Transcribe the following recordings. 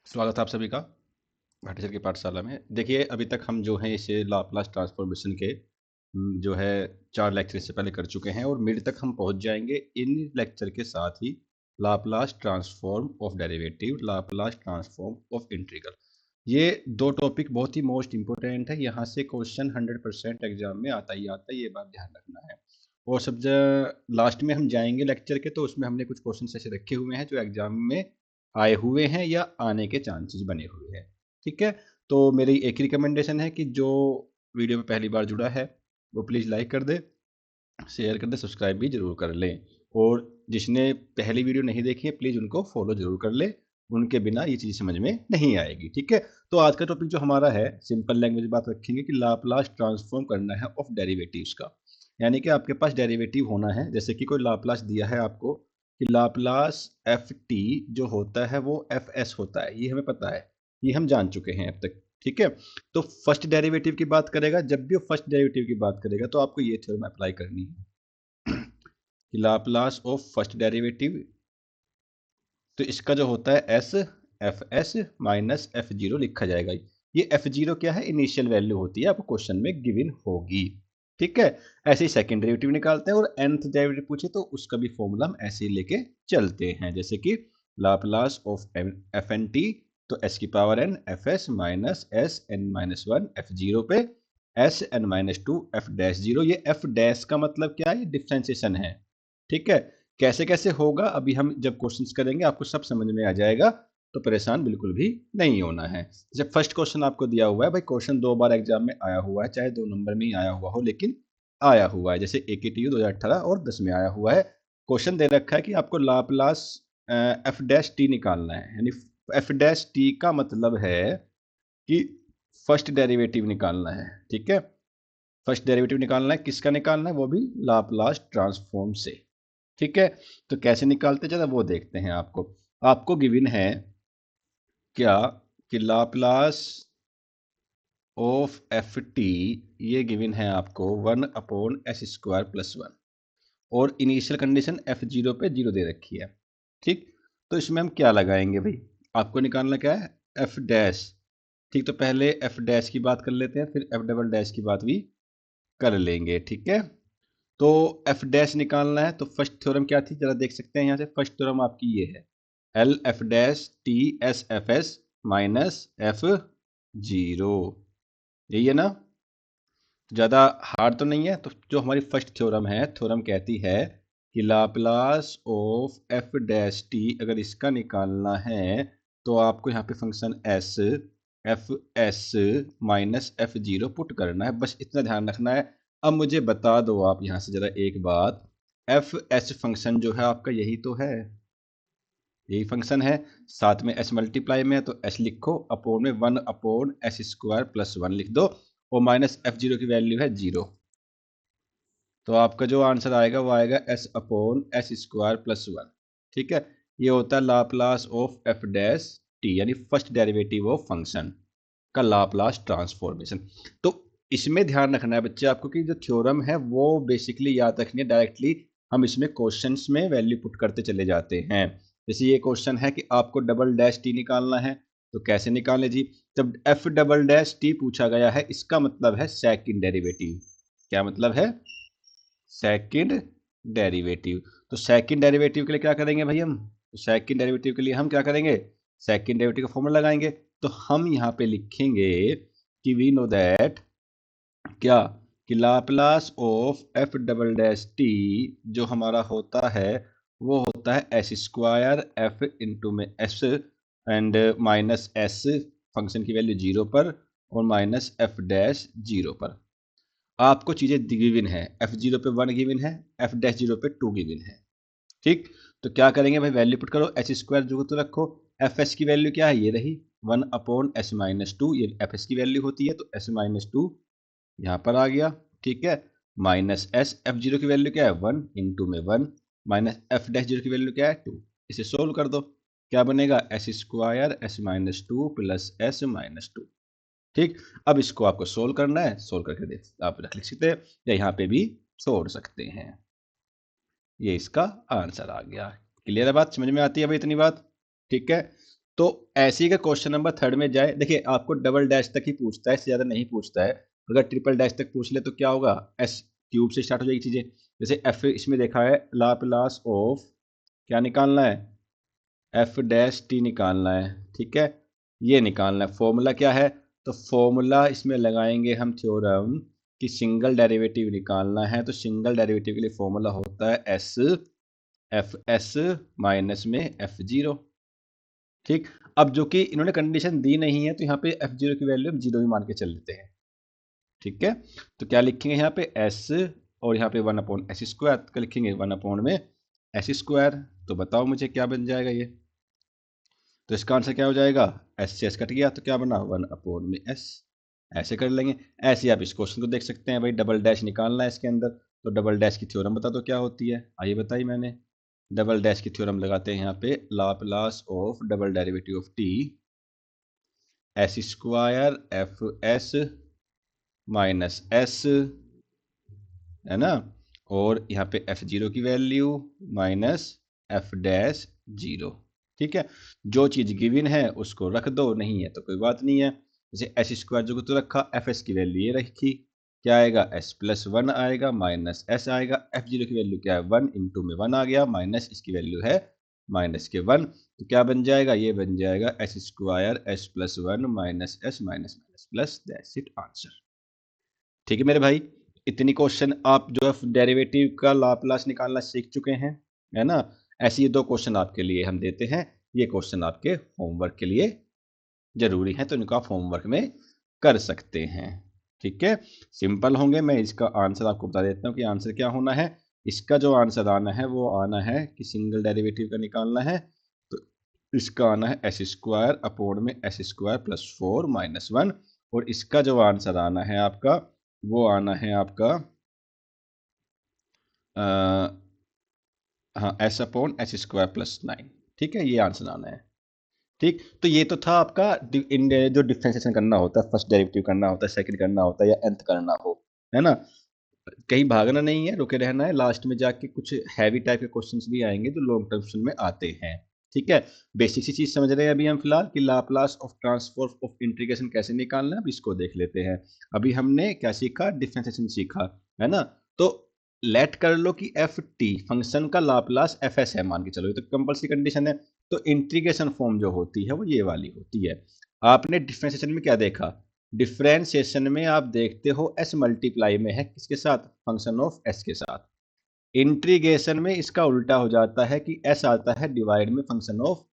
स्वागत है आप सभी का भाटीसर की पाठशाला में। देखिए, अभी तक हम जो हैं इसे लाप्लास ट्रांसफॉर्मेशन के जो है 4 लेक्चर इससे पहले कर चुके हैं और मिड तक हम पहुंच जाएंगे इन लेक्चर के साथ ही Laplace transform of derivative, Laplace transform of integral. ये 2 टॉपिक बहुत ही मोस्ट इंपॉर्टेंट है। यहाँ से क्वेश्चन 100% एग्जाम में आता ही आता है, ये बात ध्यान रखना है। और सब लास्ट में हम जाएंगे लेक्चर के, तो उसमें हमने कुछ क्वेश्चन ऐसे रखे हुए हैं जो एग्जाम में आए हुए हैं या आने के चांसेस बने हुए हैं। ठीक है, तो मेरी एक ही रिकमेंडेशन है कि जो वीडियो में पहली बार जुड़ा है वो प्लीज़ लाइक कर दे, शेयर कर दे, सब्सक्राइब भी जरूर कर लें। और जिसने पहली वीडियो नहीं देखी है प्लीज़ उनको फॉलो जरूर कर ले, उनके बिना ये चीज़ समझ में नहीं आएगी। ठीक है, तो आज का टॉपिक जो हमारा है, सिंपल लैंग्वेज बात रखेंगे कि लाप्लास ट्रांसफॉर्म करना है ऑफ डेरिवेटिव्स का। यानी कि आपके पास डेरिवेटिव होना है, जैसे कि कोई लाप्लास दिया है आपको कि लाप्लास एफ टी जो होता है वो एफ एस होता है, ये हमें पता है, ये हम जान चुके हैं अब तक। ठीक है, तो फर्स्ट डेरिवेटिव की बात करेगा, जब भी वो फर्स्ट डेरिवेटिव की बात करेगा तो आपको ये थ्योरम अप्लाई करनी है कि लाप्लास ऑफ फर्स्ट डेरिवेटिव, तो इसका जो होता है S F S minus F zero लिखा जाएगा। ये एफ जीरो क्या है, इनिशियल वैल्यू होती है, आपको क्वेश्चन में गिवन होगी। ठीक है, ऐसे ही सेकंड डेरिवेटिव निकालते हैं और nth डेरिवेटिव पूछे तो उसका भी फॉर्मूला हम ऐसे ही लेके चलते हैं, जैसे कि Laplace of F N T, तो एस की power N F S minus S N minus one F zero पे S N minus two F dash zero. ये एफ डैश का मतलब क्या है, ये डिफ्रेंसिएशन है। ठीक है, कैसे कैसे होगा अभी हम जब क्वेश्चंस करेंगे आपको सब समझ में आ जाएगा, तो परेशान बिल्कुल भी नहीं होना है। जब फर्स्ट क्वेश्चन आपको दिया हुआ है, भाई क्वेश्चन 2 बार एग्जाम में आया हुआ है, चाहे 2 नंबर में ही आया हुआ हो, लेकिन आया हुआ है, जैसे AKTU 2018 और 10 में आया हुआ है। क्वेश्चन दे रखा है कि आपको लाप्लास एफ डैश टी निकालना है, यानी एफ डैश टी का मतलब है कि फर्स्ट डेरिवेटिव निकालना है। ठीक है, फर्स्ट डेरिवेटिव निकालना है, किसका निकालना है, वो भी लाप्लास ट्रांसफॉर्म से। ठीक है, तो कैसे निकालते चलो वो देखते हैं। आपको गिवन है क्या कि लाप्लास ऑफ एफ टी, ये गिवन है आपको 1/s² + 1, और इनिशियल कंडीशन एफ जीरो पे 0 दे रखी है। ठीक, तो इसमें हम क्या लगाएंगे भाई, आपको निकालना क्या है, एफ डैश। ठीक, तो पहले एफ डैश की बात कर लेते हैं, फिर एफ डबल डैश की बात भी कर लेंगे। ठीक है, तो एफ डैश निकालना है, तो फर्स्ट थ्योरम क्या थी जरा देख सकते हैं यहाँ से। फर्स्ट थ्योरम आपकी ये है, L F dash T S F S minus F zero, यही है ना, ज़्यादा हार्ड तो नहीं है। तो जो हमारी फर्स्ट थ्योरम है, थ्योरम कहती है कि Laplace of F dash T, अगर इसका निकालना है तो आपको यहाँ पे function S F S minus F zero put करना है, बस इतना ध्यान रखना है। अब मुझे बता दो आप यहाँ से जरा एक बात, एफ एस फंक्शन जो है आपका यही तो है, यही फंक्शन है, साथ में एस मल्टीप्लाई में है तो एस लिखो, अपोन में 1/s² + 1 लिख दो, और माइनस एफ जीरो की वैल्यू है 0। तो आपका जो आंसर आएगा वो आएगा s/s² + 1। ठीक है, ये होता है Laplace of F dash T, यानी फर्स्ट डेरिवेटिव ऑफ फंक्शन का लाप्लास ट्रांसफॉर्मेशन। तो इसमें ध्यान रखना है बच्चे आपको कि जो थ्योरम है वो बेसिकली याद रखनी है, डायरेक्टली हम इसमें क्वेश्चंस में वैल्यू पुट करते चले जाते हैं। जैसे ये क्वेश्चन है कि आपको डबल डैश टी निकालना है, तो कैसे निकालें जी, जब एफ डबल डैश टी पूछा गया है, इसका मतलब है सेकंड डेरिवेटिव। क्या मतलब है, सेकंड डेरिवेटिव। तो सेकंड डेरिवेटिव के लिए क्या करेंगे भाई, हम सेकंड डेरिवेटिव के लिए हम क्या करेंगे, सेकंड डेरिवेटिव का फॉर्मूला लगाएंगे। तो हम यहाँ पे लिखेंगे कि वी नो दैट क्या, कि Laplace of F double dash T जो हमारा होता है वो होता है s² एफ इंटू में S and minus S, function की वैल्यू 0 पर, और माइनस एफ डैश 0 पर। आपको चीजें गिवन है, एफ जीरो पे 1 गिवन है, एफ डैश 0 पे 2 गिवन है। ठीक, तो क्या करेंगे भाई, वैल्यू पुट करो, s² जो तो रखो, एफ एस की वैल्यू क्या है, ये रही 1/s−2, ये एफ एस की वैल्यू होती है, तो s−2 यहाँ पर आ गया। ठीक है, माइनस एस, एफ जीरो की वैल्यू क्या है 1 इंटू में 1, माइनस एफ डैश जीरो की वैल्यू क्या है 2, इसे सोल्व कर दो, क्या बनेगा s² s−2 + s−2। ठीक, अब इसको आपको सोल्व करना है, सोल्व करके देख आप रख लिख सकते हैं या यहाँ पे भी छोड़ सकते हैं। ये इसका आंसर आ गया। क्लियर है बात, समझ में आती है भाई इतनी बात। ठीक है, तो ऐसे ही का क्वेश्चन नंबर 3 में जाए, देखिए आपको डबल डैश तक ही पूछता है, इससे ज़्यादा नहीं पूछता है। अगर ट्रिपल डैश तक पूछ ले तो क्या होगा, एस क्यूब से स्टार्ट हो जाएगी चीज़ें। जैसे एफ इसमें देखा है लाप्लास ऑफ, क्या निकालना है, एफ डैश टी निकालना है, ठीक है, ये निकालना है। फॉर्मूला क्या है, तो फॉर्मूला इसमें लगाएंगे हम थ्योरम कि सिंगल डेरिवेटिव निकालना है, तो सिंगल डेरिवेटिव के लिए फॉर्मूला होता है एस एफ एस माइनस में एफ जीरो। ठीक, अब जो कि इन्होंने कंडीशन दी नहीं है, तो यहाँ पे एफ जीरो की वैल्यू हम जीरो भी मान के चल लेते हैं। ठीक है, तो क्या लिखेंगे यहाँ पे एस, और यहाँ पे 1/s², क्या लिखेंगे 1 में s²। तो बताओ मुझे क्या बन जाएगा ये, तो इसका आंसर क्या हो जाएगा, एस से एस कट गया तो क्या बना 1/s। ऐसे कर लेंगे। ऐसे ही आप इस क्वेश्चन को देख सकते हैं, भाई डबल डैश निकालना है इसके अंदर, तो डबल डैश की थ्योरम बता दो क्या होती है, आइए बताइए। मैंने डबल डैश की थ्योरम लगाते हैं यहाँ पे, Laplace of double derivative of T s² F S minus S, है ना, और यहाँ पे एफ जीरो की value minus F dash zero. ठीक है, जो चीज गिवन है उसको रख दो, नहीं है तो कोई बात नहीं है। जैसे s² जो तो रखा, एफ एस की वैल्यू ये रखी, क्या आएगा s+1 आएगा माइनस एस आएगा, एफ जीरो की वैल्यू क्या है 1 इंटू में 1 आ गया, माइनस इसकी वैल्यू है माइनस के 1, तो क्या बन जाएगा, ये बन जाएगा s² s+1 minus S minus minus plus, that's it answer. ठीक है मेरे भाई, इतनी क्वेश्चन आप जो है डेरिवेटिव का लाप्लास निकालना सीख चुके हैं, है ना। ऐसे ही 2 क्वेश्चन आपके लिए हम देते हैं, ये क्वेश्चन आपके होमवर्क के लिए जरूरी है, तो इनको आप होमवर्क में कर सकते हैं। ठीक है, सिंपल होंगे। मैं इसका आंसर आपको बता देता हूँ कि आंसर क्या होना है। इसका जो आंसर आना है वो आना है कि सिंगल डेरिवेटिव का निकालना है, तो इसका आना है s²/s² +4 - 1, और इसका जो आंसर आना है आपका, वो आना है आपका हाँ s/s² +9। ठीक है, ये आंसर आना है। ठीक, तो ये तो था आपका जो डिफरेंशिएशन करना होता है, फर्स्ट डेरिवेटिव करना होता है, सेकंड करना होता है, या nth करना हो, है ना। कहीं भागना नहीं है, रुके रहना है, लास्ट में जाके कुछ हैवी टाइप के क्वेश्चंस भी आएंगे जो लॉन्ग टर्म में आते हैं। ठीक है, बेसिक सी चीज समझ रहे हैं अभी हम फिलहाल कि Laplace of transform of integration कैसे निकालना है, अब इसको देख लेते हैं। अभी हमने क्या सीखा, डिफरेंशिएशन सीखा, है ना। तो लेट कर लो कि एफ टी फंक्शन का लाप्लास एफ एस है, मान के चलो, ये तो कंपल्सरी कंडीशन है। तो इंटीग्रेशन फॉर्म जो होती है वो ये वाली होती है। आपने डिफरेंशिएशन में क्या देखा, डिफरेंशिएशन में आप देखते हो s मल्टीप्लाई में है किसके साथ, फंक्शन ऑफ s के साथ। इंटीग्रेशन में इसका उल्टा हो जाता है कि s आता है डिवाइड में फंक्शन ऑफ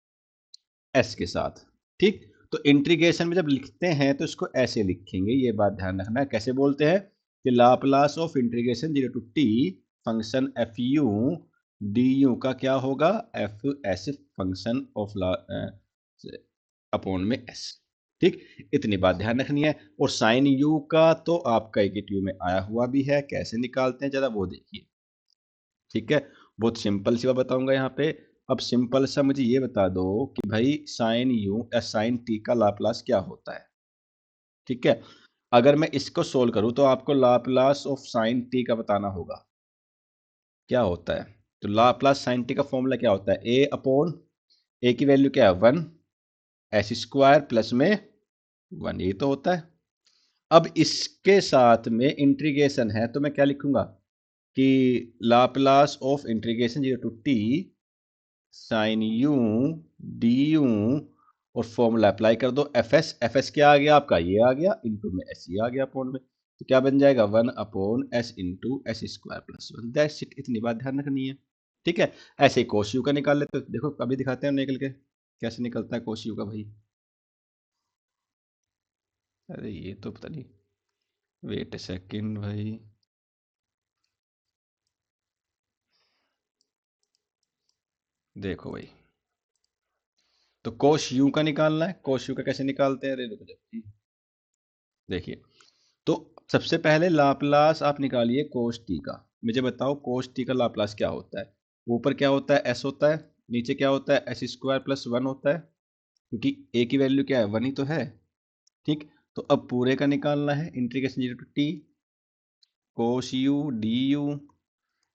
s के साथ। ठीक, तो इंटीग्रेशन में जब लिखते हैं तो इसको ऐसे लिखेंगे, ये बात ध्यान रखना है। कैसे बोलते हैं कि Laplace of integration 0 to t function f u d u का क्या होगा, f s function of upon में s। ठीक, इतनी बात ध्यान रखनी है। और साइन यू का तो आपका एकेटिव में आया हुआ भी है, कैसे निकालते हैं जरा वो देखिए। ठीक है, बहुत सिंपल सी बात बताऊंगा यहाँ पे। अब सिंपल सा मुझे ये बता दो कि भाई साइन यू या साइन टी का लाप्लास क्या होता है। ठीक है, अगर मैं इसको सोल्व करूं तो आपको लाप्लास ऑफ साइन टी का बताना होगा क्या होता है। तो लाप्लास साइन टी का फॉर्मूला क्या होता है, ए अपॉन ए की वैल्यू क्या है 1, s² प्लस में 1, ये तो होता है। अब इसके साथ में इंटीग्रेशन है, तो मैं क्या लिखूंगा कि Laplace of integration 0 to t sine u d u, और फॉर्मूला अप्लाई कर दो एफ एस क्या आ गया आपका, ये आ गया, इंटू में एस ये आ गया अपॉन में, तो क्या बन जाएगा 1/s into s² + 1, that's it. इतनी बात ध्यान रखनी है। ठीक है, ऐसे ही कोस यू का निकाल लेते, देखो अभी दिखाते हैं निकल के कैसे निकलता है कोस यू का भाई। अरे ये तो पता नहीं, वेट अ सेकंड भाई, देखो भाई, तो कोस यू का निकालना है। कोस यू का कैसे निकालते हैं, अरे रुको जरा, देखिए, तो सबसे पहले लाप्लास आप निकालिए कोस टी का। मुझे बताओ कोस टी का लाप्लास क्या होता है। ऊपर क्या होता है, एस होता है, नीचे क्या होता है, s² + 1 होता है, क्योंकि ए की वैल्यू क्या है 1 ही तो है। ठीक, तो अब पूरे का निकालना है, integration 0 to t cos u d u.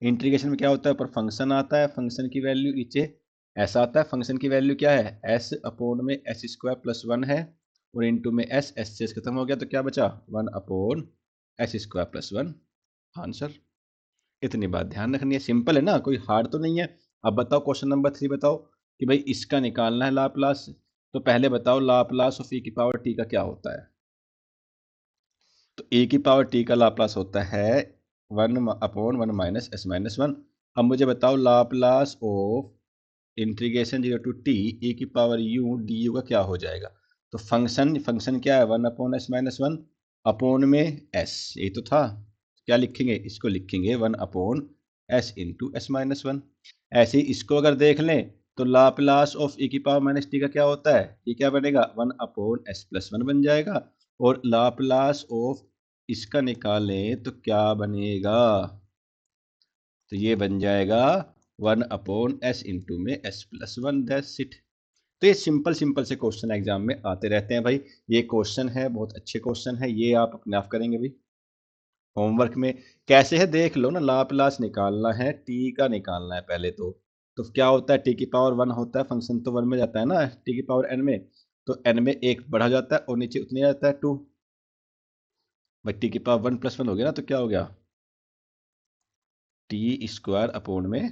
Integration में क्या होता है, ऊपर फंक्शन आता है, फंक्शन की वैल्यू नीचे ऐसा आता है। फंक्शन की वैल्यू क्या है, एस अपॉन में एस स्क्वायर प्लस 1 है, और इंटू में एस, एस से खत्म हो गया तो क्या बचा, 1 upon S square plus 1, answer. इतनी बात ध्यान रखनी है, सिंपल है ना, कोई हार्ड तो नहीं है। अब बताओ क्वेश्चन नंबर 3 बताओ कि भाई इसका निकालना है लाप्लास। तो पहले बताओ लाप्लास ऑफ e की पावर t का क्या होता है। तो e की पावर t का लाप्लास होता है 1 अपॉन 1 माइनस एस माइनस 1। अब मुझे बताओ Laplace of integration 0 to t e की पावर u du का क्या हो जाएगा। तो फंक्शन फंक्शन क्या है, 1 अपॉन एस माइनस 1 अपॉन में s, यही तो था। क्या लिखेंगे, इसको लिखेंगे 1 upon S into S minus 1। ऐसे ही इसको अगर देख लें तो लाप्लास ऑफ e की पावर माइनस टी का क्या होता है, ये क्या बनेगा, 1 अपॉन एस प्लस 1 बन जाएगा। और लाप्लास ऑफ इसका निकालें तो क्या बनेगा, तो ये बन जाएगा 1 अपॉन एस इंटू में एस प्लस 1, दैट्स इट। तो ये सिंपल सिंपल से क्वेश्चन एग्जाम में आते रहते हैं भाई। ये क्वेश्चन है, बहुत अच्छे क्वेश्चन है, ये आप अपने आप करेंगे भाई होमवर्क में। कैसे है देख लो ना, लाप्लास निकालना है, टी का निकालना है पहले तो क्या होता है, टी की पावर 1 होता है, फंक्शन तो 1 में जाता है ना, टी की पावर एन में, तो एन में एक बढ़ा जाता है और नीचे उतने जाता है 2। भाई टी की पावर 1 प्लस 1 हो गया ना, तो क्या हो गया, टी स्क्वायर अपॉन में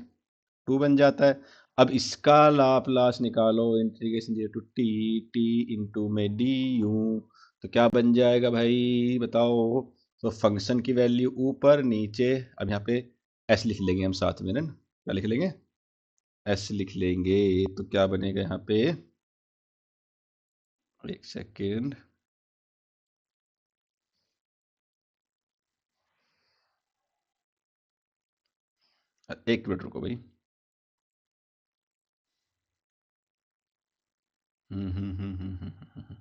2 बन जाता है। अब इसका लाप्लास निकालो, integration 0 to t, t into में डी यू, तो क्या बन जाएगा भाई बताओ। तो फंक्शन की वैल्यू ऊपर नीचे, अब यहाँ पे एस लिख लेंगे हम साथ में ना, क्या लिख लेंगे, एस लिख लेंगे। तो क्या बनेगा यहाँ पे, एक सेकेंड, एक मिनट रुको भाई। हम्म हम्म हम्म हम्म हम्म, हम्म, हम्म।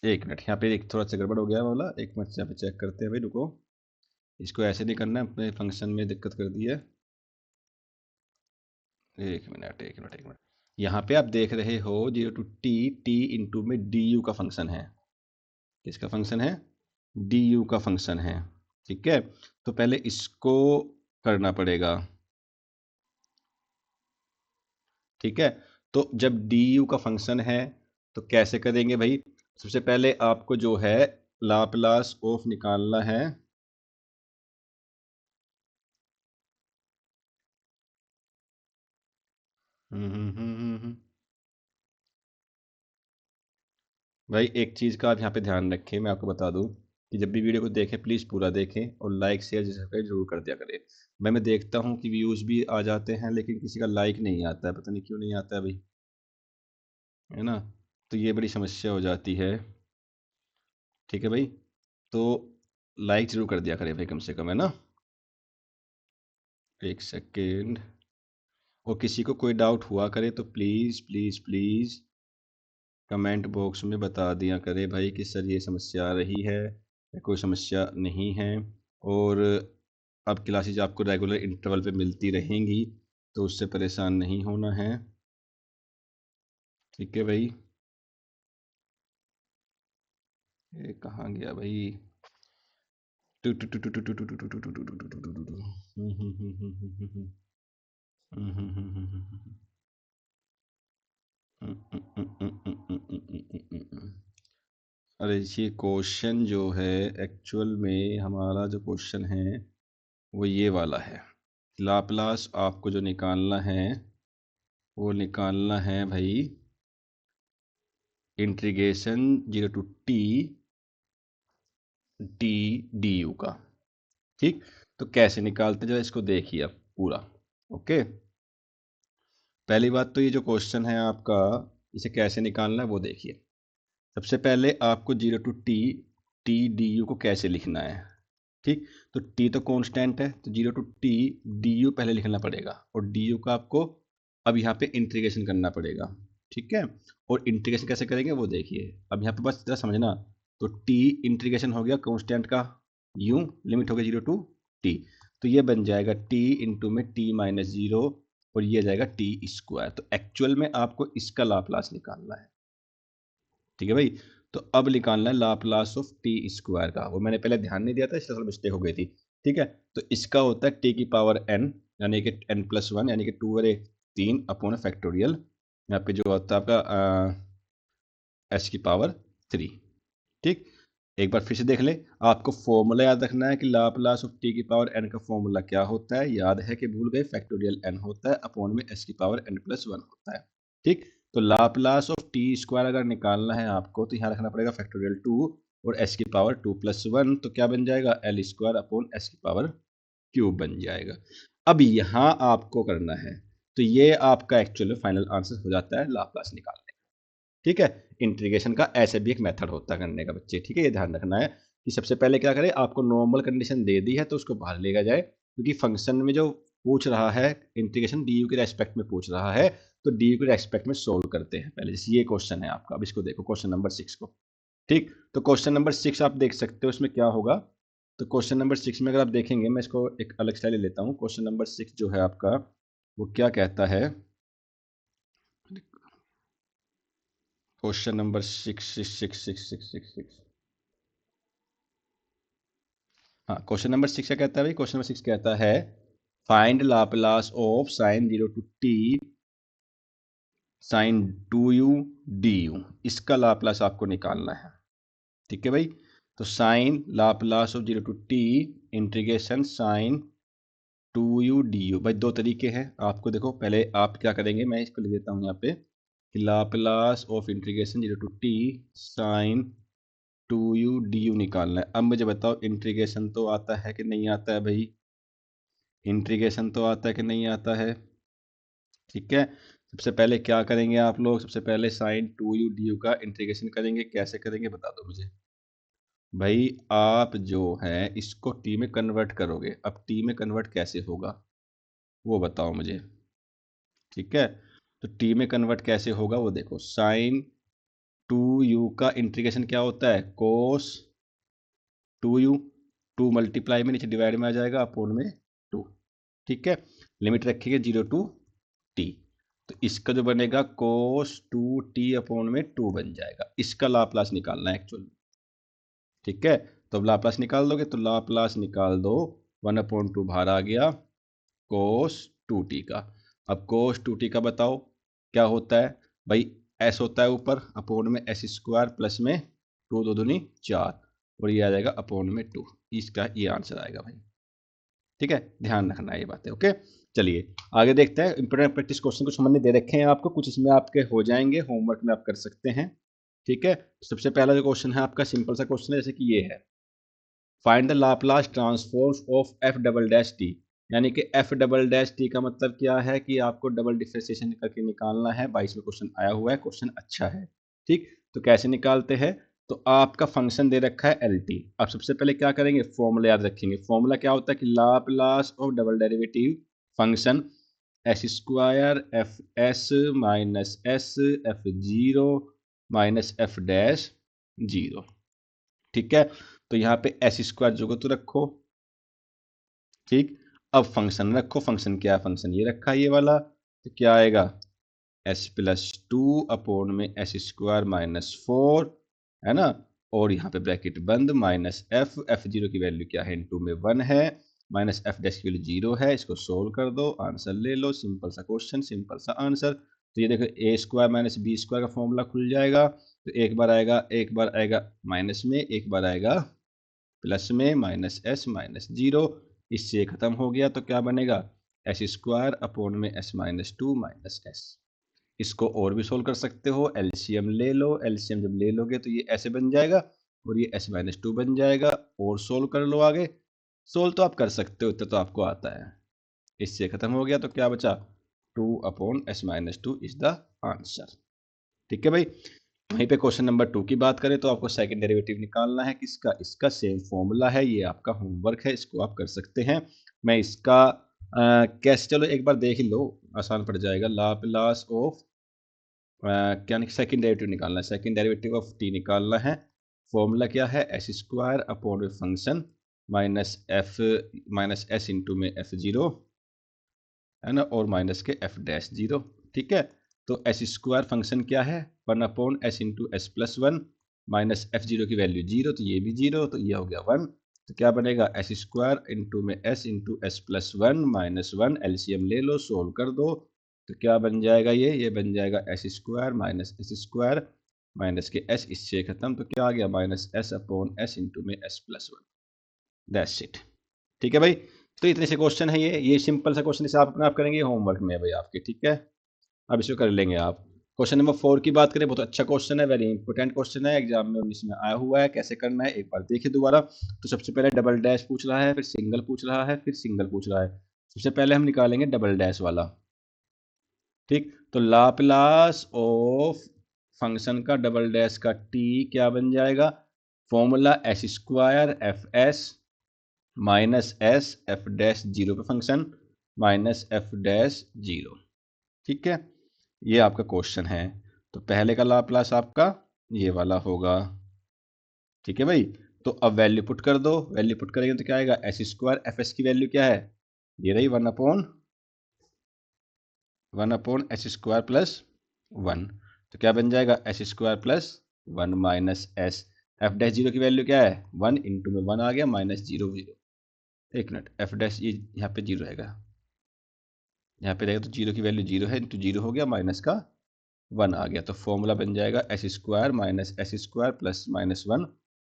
एक मिनट, यहाँ पे एक थोड़ा सा गड़बड़ हो गया वाला, एक मिनट से यहाँ पे चेक करते हैं भाई, रुको। इसको ऐसे नहीं करना है, अपने फंक्शन में दिक्कत कर दी है। एक मिनट एक मिनट एक मिनट, यहाँ पे आप देख रहे हो 0 टू टी, टी इंटू में डी यू का फंक्शन है। किसका फंक्शन है, डी यू का फंक्शन है। ठीक है, तो पहले इसको करना पड़ेगा। ठीक है, तो जब डी यू का फंक्शन है तो कैसे करेंगे भाई, सबसे पहले आपको जो है लाप्लास ऑफ निकालना है। भाई एक चीज़ का आप यहाँ पे ध्यान रखें, मैं आपको बता दूं कि जब भी वीडियो को देखें प्लीज़ पूरा देखें और लाइक शेयर सब्सक्राइब जरूर कर दिया करें। मैं देखता हूँ कि व्यूज़ भी आ जाते हैं लेकिन किसी का लाइक नहीं आता है, पता नहीं क्यों नहीं आता है भाई, है ना। तो ये बड़ी समस्या हो जाती है। ठीक है भाई, तो लाइक जरूर कर दिया करें भाई कम से कम, है ना। एक सेकेंड, और किसी को कोई डाउट हुआ करे तो please please please comment box में बता दिया करें भाई कि सर ये समस्या आ रही है या कोई समस्या नहीं है। और अब क्लासेज आपको रेगुलर इंटरवल पे मिलती रहेंगी, तो उससे परेशान नहीं होना है। ठीक है भाई, ये कहाँ गया भाई, टू टू टू टू टू टू टू टू टू टू टू टू टू टू टू टू टू। अरे ये क्वेश्चन जो है, एक्चुअल में हमारा जो क्वेश्चन है वो ये वाला है। लाप्लास आपको जो निकालना है वो निकालना है भाई integration 0 to t d d u का। ठीक, तो कैसे निकालते हैं जरा इसको देखिए आप पूरा। ओके, पहली बात तो ये जो क्वेश्चन है आपका, इसे कैसे निकालना है वो देखिए। सबसे पहले आपको 0 to t t d u को कैसे लिखना है। ठीक, तो टी तो कांस्टेंट है, तो 0 टू टी डी यू पहले लिखना पड़ेगा, और डी यू का आपको अब यहाँ पे इंटीग्रेशन करना पड़ेगा। ठीक है, और इंटीग्रेशन कैसे करेंगे वो देखिए। अब यहाँ पे बस जरा समझना, तो टी इंटीग्रेशन हो गया कांस्टेंट का, यू लिमिट हो गया 0 टू टी, तो ये बन जाएगा टी इंटू में टी माइनस जीरो, और ये जाएगा टी स्क्वायर। तो एक्चुअल में आपको इसका लाप्लास निकालना है। ठीक है भाई, तो अब निकालना है लाप्लास ऑफ टी स्क्वायर का। वो मैंने पहले ध्यान नहीं दिया था, इसलिए थोड़ा मिस्टेक हो गई थी। ठीक है, तो इसका होता है टी की पावर एन, यानी कि एन प्लस वन, यानी कि 2 और 3 अपॉन फैक्टोरियल, यहाँ पे जो होता है आपका एस की पावर 3। ठीक, एक बार फिर से देख ले। आपको फॉर्मूला याद रखना है कि लाप्लास ऑफ टी की पावर एन का फॉर्मूला क्या होता है। याद है कि भूल गए, फैक्टोरियल एन होता है अपॉन में एस की पावर एन प्लस वन होता है। ठीक, तो लाप्लास ऑफ टी स्क्वायर अगर निकालना है आपको, तो यहाँ रखना पड़ेगा फैक्टोरियल 2 और एस की पावर 2 प्लस वन, तो क्या बन जाएगा, एल स्क्वायर अपॉन एस की पावर क्यूब बन जाएगा। अब यहाँ आपको करना है, तो ये आपका एक्चुअल फाइनल आंसर हो जाता है लाप्लास निकालने। ठीक है, इंटीग्रेशन का ऐसे भी एक मेथड होता है करने का बच्चे। ठीक है, ये ध्यान रखना है कि सबसे पहले क्या करें, आपको नॉर्मल कंडीशन दे दी है तो उसको बाहर लेगा जाए, क्योंकि फंक्शन में जो पूछ रहा है इंटीग्रेशन डी यू के रेस्पेक्ट में पूछ रहा है, तो डी यू के रेस्पेक्ट में सोल्व करते हैं पहले। जैसे ये क्वेश्चन है आपका, अब इसको देखो क्वेश्चन नंबर 6 को। ठीक, तो क्वेश्चन नंबर 6 आप देख सकते हो इसमें क्या होगा। तो क्वेश्चन नंबर 6 में अगर आप देखेंगे, मैं इसको एक अलग स्टाइल ले लेता हूँ। क्वेश्चन नंबर 6 जो है आपका, वो क्या कहता है, क्वेश्चन नंबर 6 हाँ, क्वेश्चन नंबर 6 क्या कहता है भाई, क्वेश्चन नंबर 6 कहता है find Laplace of sine 0 to t sine 2u du। इसका लाप्लास आपको निकालना है। ठीक है भाई, तो sine Laplace of 0 to t integration sine 2u du। भाई दो तरीके हैं, आपको देखो पहले आप क्या करेंगे, मैं इसको लिख देता हूँ यहाँ पे कि Laplace of integration 0 to t sine 2u du निकालना है। अब मुझे बताओ, इंटीग्रेशन तो आता है कि नहीं आता है भाई, इंटीग्रेशन तो आता है कि नहीं आता है। ठीक है, सबसे पहले क्या करेंगे आप लोग, सबसे पहले साइन 2u du का इंटीग्रेशन करेंगे। कैसे करेंगे बता दो मुझे भाई। आप जो है इसको टी में कन्वर्ट करोगे, अब टी में कन्वर्ट कैसे होगा वो बताओ मुझे। ठीक है, तो टी में कन्वर्ट कैसे होगा वो देखो, साइन 2u का इंटीग्रेशन क्या होता है, कोस 2u, 2 मल्टीप्लाई में नीचे डिवाइड में आ जाएगा अपोन में 2। ठीक है, लिमिट रखेंगे 0 टू टी, तो इसका जो बनेगा कोस 2t अपॉन में 2 बन जाएगा। इसका लाप्लास निकालना है एक्चुअल। ठीक है, तो अब लाप्लास निकाल दोगे, तो लाप्लास निकाल दो, 1/2 बाहर आ गया कोस 2t का। अब कोस 2t का बताओ क्या होता है भाई, एस होता है ऊपर अपोन में एस स्क्वायर प्लस में 2 2 दूनी 4, और ये आ जाएगा अपोन में 2। इसका ये आंसर आएगा भाई। ठीक है, ध्यान रखना ये बात है। ओके, चलिए आगे देखते हैं। इंपोर्टेंट प्रैक्टिस क्वेश्चन कुछ हमने दे रखे हैं आपको, कुछ इसमें आपके हो जाएंगे, होमवर्क में आप कर सकते हैं। ठीक है, सबसे पहला जो क्वेश्चन है आपका सिंपल सा क्वेश्चन है, जैसे कि ये है, find the Laplace transform of F double dash T. यानी कि एफ डबल डैश टी का मतलब क्या है कि आपको डबल डिफरेंशिएशन करके निकालना है। 22 में क्वेश्चन आया हुआ है, क्वेश्चन अच्छा है। ठीक, तो कैसे निकालते हैं, तो आपका फंक्शन दे रखा है एल टी। अब सबसे पहले क्या करेंगे, फॉर्मूला याद रखेंगे। फॉर्मूला क्या होता है कि Laplace of double derivative function S square F S minus S F zero minus F dash zero. ठीक है, तो यहाँ पे एस स्क्वायर जो को तो रखो। ठीक, अब फंक्शन रखो, फंक्शन क्या है, फंक्शन ये रखा है ये वाला, तो क्या आएगा, एस प्लस 2 अपॉन में एस स्क्वायर माइनस 4, है ना, और यहाँ पे ब्रैकेट बंद, माइनस एफ, एफ जीरो की वैल्यू क्या है, इनटू में 1 है, माइनस एफ डैश की वैल्यू 0 है। इसको सोल्व कर दो, आंसर ले लो। सिंपल सा क्वेश्चन, सिंपल सा आंसर। तो ये देखो, ए स्क्वायर माइनस बी स्क्वायर का फॉर्मूला खुल जाएगा। तो एक बार आएगा माइनस में, एक बार आएगा प्लस में, माइनस एस माइनस जीरो, इससे खत्म हो गया। तो क्या बनेगा, एस स्क्वायर अपॉन में एस माइनस 2 माइनस एस। इसको और भी सोल्व कर सकते हो, एलसीएम ले लो। एलसीएम जब ले लोगे तो ये ऐसे बन जाएगा, और ये एस माइनस 2 बन जाएगा। और सोल्व कर लो आगे, सोल्व तो आप कर सकते हो, इतना तो आपको आता है। इससे खत्म हो गया, तो क्या बचा, 2 upon S minus 2 is the answer. ठीक है भाई, वहीं पे क्वेश्चन नंबर 2 की बात करें, तो आपको सेकंड डेरिवेटिव निकालना है किसका, इसका सेम फॉर्मूला है, ये आपका होमवर्क है, इसको आप कर सकते हैं। मैं इसका कैसे, चलो एक बार देख ही लो, आसान पड़ जाएगा। लाप्लास ऑफ क्या सेकंड डेरिवेटिव निकालना है, सेकंड डेरिवेटिव ऑफ टी निकालना है। फॉर्मूला क्या है, S square upon function minus S into में एफ जीरो, है ना, और माइनस के एफ डैश जीरो। ठीक है, तो एस स्क्वायर फंक्शन क्या है, 1 upon S into S plus 1, minus F zero की वैल्यू 0, तो ये भी 0, तो ये हो गया 1। तो क्या बनेगा एस स्क्वायर इंटू में S into S plus 1 minus 1, LCM ले लो, सोल्व कर दो। तो क्या बन जाएगा, ये बन जाएगा S square minus S square minus के एस, इससे खत्म, तो क्या आ गया minus S upon S into में एस प्लस 1। That's it. ठीक है भाई, तो इतने से क्वेश्चन है ये सिंपल सा क्वेश्चन, इसे आप अपने आप करेंगे होमवर्क में भाई आपके, ठीक है। अब इसको कर लेंगे आप। क्वेश्चन नंबर 4 की बात करें, बहुत अच्छा क्वेश्चन है, वेरी इंपॉर्टेंट क्वेश्चन है, एग्जाम में 19 में आया हुआ है। कैसे करना है एक बार देखिए दोबारा। तो सबसे पहले डबल डैश पूछ रहा है, फिर सिंगल पूछ रहा है, फिर सिंगल पूछ रहा है। सबसे पहले हम निकालेंगे डबल डैश वाला। ठीक, तो लाप्लास ऑफ फंक्शन का डबल डैश का टी क्या बन जाएगा, formula S square F S minus S F dash zero पे function minus F dash zero. ठीक है, ये आपका क्वेश्चन है। तो पहले का लाप्लास आपका ये वाला होगा। ठीक है भाई, तो अब वैल्यू पुट कर दो, वैल्यू पुट करेंगे तो क्या आएगा, एस स्क्वायर एफ एस की वैल्यू क्या है, ये रही 1 अपॉन एस स्क्वायर प्लस 1। तो क्या बन जाएगा S square plus 1 minus S, F dash zero की वैल्यू क्या है 1, इंटू में 1 आ गया माइनस जीरो जीरो। एक मिनट, एफ डैश ये यहाँ पे जीरो रहेगा, यहाँ पे रहेगा तो जीरो की वैल्यू जीरो है, इंटू जीरो हो गया माइनस का 1 आ गया। तो फॉर्मूला बन जाएगा S square minus S square plus minus 1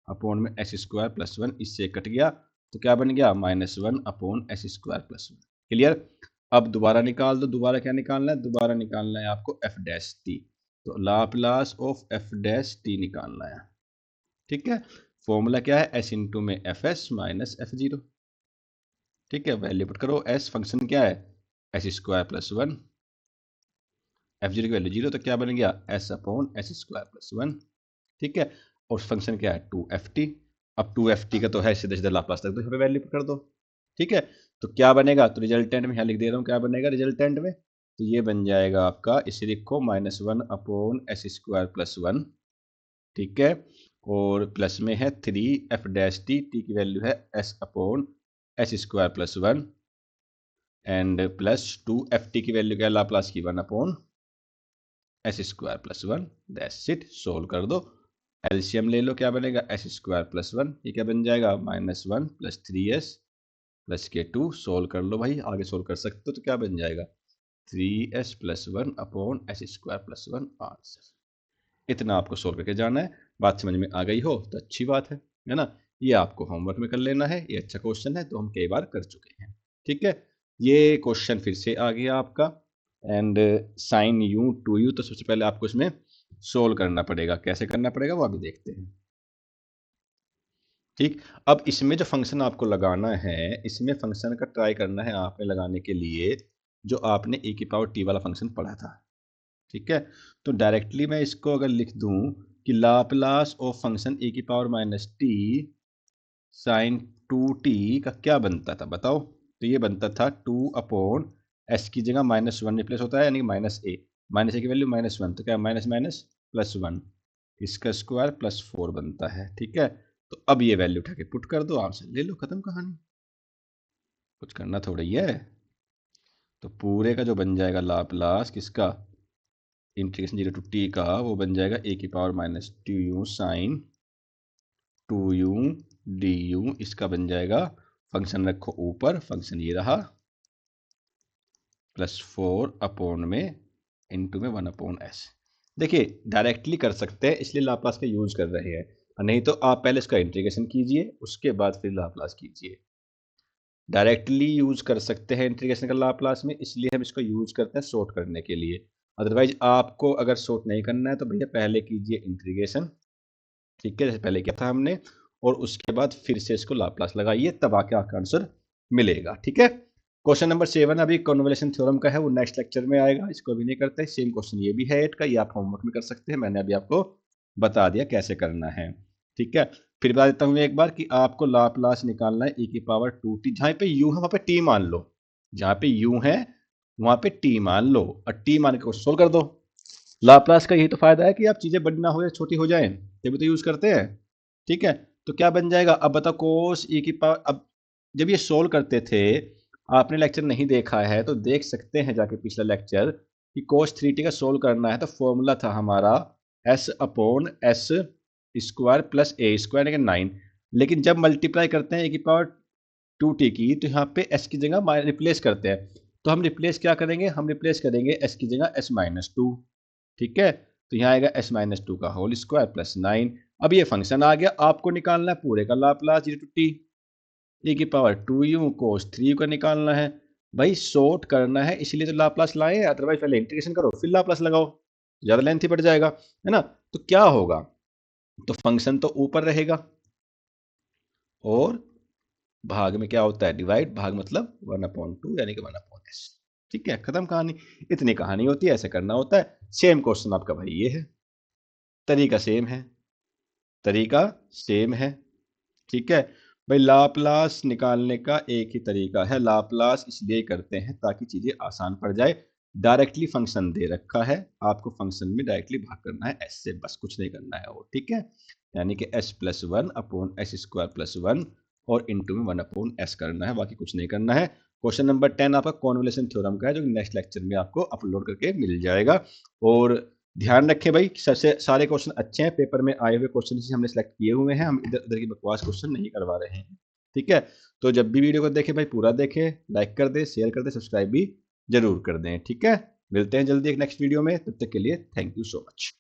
upon में एस स्क्वायर प्लस 1, इससे कट गया तो क्या बन गया minus 1 upon S square plus 1। Clear. अब दोबारा निकाल दो, दोबारा क्या निकालना है, दोबारा निकालना है आपको एफ डैश टी। तो Laplace of F dash T निकालना है। ठीक है, फॉर्मूला क्या है एस इंटू में F S minus F zero. ठीक है, वैल्यू पुट करो, एस फंक्शन क्या है S square plus 1, F zero की वैल्यू जीरो, तो क्या बन गया S upon S square plus 1। ठीक है, और फंक्शन क्या है 2ft। अब 2ft का तो है, सीधे सीधे लाप्लास तक, तो यहाँ पे वैल्यू पुट कर दो। ठीक है, तो क्या बनेगा, तो रिजल्टेंट में यहाँ लिख दे रहा हूँ क्या बनेगा रिजल्टेंट में, तो ये बन जाएगा आपका, इसे लिखो minus 1 upon S square plus 1। ठीक है, और प्लस में है 3 एफ डैश टी, टी की वैल्यू है S upon S square plus 1 and plus 2ft की वैल्यू क्या है लाप्लास की 1 upon S square plus 1। That's it, solve कर दो, एलसीएम ले लो, क्या बनेगा एस स्क्वायर प्लस 1, ये क्या बन जाएगा माइनस 1 प्लस 3s प्लस के 2। सोल्व कर लो भाई, आगे सोल्व कर सकते हो, तो क्या बन जाएगा 3s plus 1 upon S square plus 1 answer. इतना आपको सोल्व करके जाना है। बात समझ में आ गई हो तो अच्छी बात है ना। ये आपको होमवर्क में कर लेना है, ये अच्छा क्वेश्चन है, तो हम कई बार कर चुके हैं। ठीक है, ये क्वेश्चन फिर से आ गया आपका, and sine u two u, तो सबसे पहले आपको इसमें सोल्व करना पड़ेगा, कैसे करना पड़ेगा वो अभी देखते हैं। ठीक, अब इसमें जो फंक्शन आपको लगाना है, इसमें फंक्शन का ट्राई करना है आपने लगाने के लिए जो आपने e की पावर t वाला फंक्शन पढ़ा था। ठीक है, तो डायरेक्टली मैं इसको अगर लिख दूं कि लाप्लास ऑफ फंक्शन e की power minus t sine 2t का क्या बनता था बताओ, तो ये बनता था 2 अपॉन एस की जगह माइनस 1 रिप्लेस होता है, यानी माइनस ए, माइनस ए की वैल्यू माइनस 1, तो क्या माइनस माइनस प्लस 1, इसका स्क्वायर प्लस 4 बनता है। ठीक है, तो अब ये वैल्यू उठा के पुट कर दो, आंसर ले लो, खत्म कहानी, कुछ करना थोड़ा ही है। तो पूरे का जो बन जाएगा लाप्लास किसका, इंटीग्रेशन 0 टू टी का, वो बन जाएगा ए की power minus 2u sign 2u du, इसका बन जाएगा, फंक्शन रखो ऊपर, फंक्शन ये रहा प्लस 4 अपॉन में इंटू में 1 अपॉन एस। देखिए डायरेक्टली कर सकते हैं, इसलिए लाप्लास का यूज कर रहे हैं, नहीं तो आप पहले इसका इंटीग्रेशन कीजिए, उसके बाद फिर लाप्लास कीजिए। डायरेक्टली यूज कर सकते हैं इंटीग्रेशन का लाप्लास में, इसलिए हम इसको यूज करते हैं सॉर्ट करने के लिए। अदरवाइज आपको अगर सॉर्ट नहीं करना है तो भैया पहले कीजिए इंटीग्रेशन। ठीक है, जैसे पहले किया था हमने, और उसके बाद फिर से इसको लाप्लास लगाइए, तब आके आपका आंसर मिलेगा। ठीक है, क्वेश्चन नंबर 7 अभी कन्वोल्यूशन थ्योरम का है, वो नेक्स्ट लेक्चर में आएगा, इसको अभी नहीं करते। सेम क्वेश्चन ये भी है 8 का, ये आप होमवर्क में कर सकते हैं, मैंने अभी आपको बता दिया कैसे करना है। ठीक है, फिर बता देता हूँ एक बार कि आपको लाप्लास निकालना है e की पावर 2t, जहाँ पे u है वहाँ पे t मान लो, जहाँ पे u है वहाँ पे t मान लो, और t मान के सोल्व कर दो। लाप्लास का यही तो फायदा है कि आप चीजें बड़ी ना हो या छोटी हो जाएं, तभी तो यूज करते हैं। ठीक है, तो क्या बन जाएगा, अब बताओ कोस e की पावर, अब जब ये सोल्व करते थे, आपने लेक्चर नहीं देखा है तो देख सकते हैं जाके पिछला लेक्चर, कि कोस 3t का सोल्व करना है तो फॉर्मूला था हमारा s upon s square plus A square यानी कि 9। लेकिन जब मल्टीप्लाई करते हैं ए की पावर 2t की, तो यहाँ पे s की जगह रिप्लेस करते हैं। तो हम रिप्लेस क्या करेंगे, हम रिप्लेस करेंगे s की जगह s-2। ठीक है, तो यहाँ आएगा s-2 का होल स्क्वायर प्लस 9। अब ये फंक्शन आ गया, आपको निकालना है पूरे का लाप्लास 0 टू t e की पावर 2u cos 3u का निकालना है। भाई शॉर्ट करना है इसलिए तो लाप्लास लाए हैं, अदरवाइज पहले इंटीग्रेशन करो फिर लाप्लास लगाओ, ज्यादा लेंथी पड़ जाएगा, है ना। तो क्या होगा, तो फंक्शन तो ऊपर रहेगा और भाग में क्या होता है, डिवाइड, भाग मतलब 1/2 यानी कि 1/s। ठीक है, खत्म कहानी। इतनी कहानी होती है, ऐसे करना होता है। सेम क्वेश्चन आपका भाई ये है, तरीका सेम है, तरीका सेम है। ठीक है भाई, लाप्लास निकालने का एक ही तरीका है। लाप्लास इसलिए करते हैं ताकि चीजें आसान पड़ जाए। डायरेक्टली फंक्शन दे रखा है, आपको फंक्शन में डायरेक्टली भाग करना है एस से, बस कुछ नहीं करना है और। ठीक है, यानी कि s+1/s² + 1 और इंटू में 1/s करना है, बाकी कुछ नहीं करना है। क्वेश्चन नंबर 10 आपका कॉन्वोल्यूशन थ्योरम का है, जो नेक्स्ट लेक्चर में आपको अपलोड करके मिल जाएगा। और ध्यान रखें भाई, सबसे सारे क्वेश्चन अच्छे हैं, पेपर में आए हुए क्वेश्चन ही हमने सेलेक्ट किए हुए हैं, हम इधर उधर की बकवास क्वेश्चन नहीं करवा रहे हैं। ठीक है, तो जब भी वीडियो को देखें भाई पूरा देखें, लाइक कर दें, शेयर कर दें, सब्सक्राइब भी जरूर कर दें। ठीक है, मिलते हैं जल्दी एक नेक्स्ट वीडियो में, तब तक के लिए थैंक यू सो मच।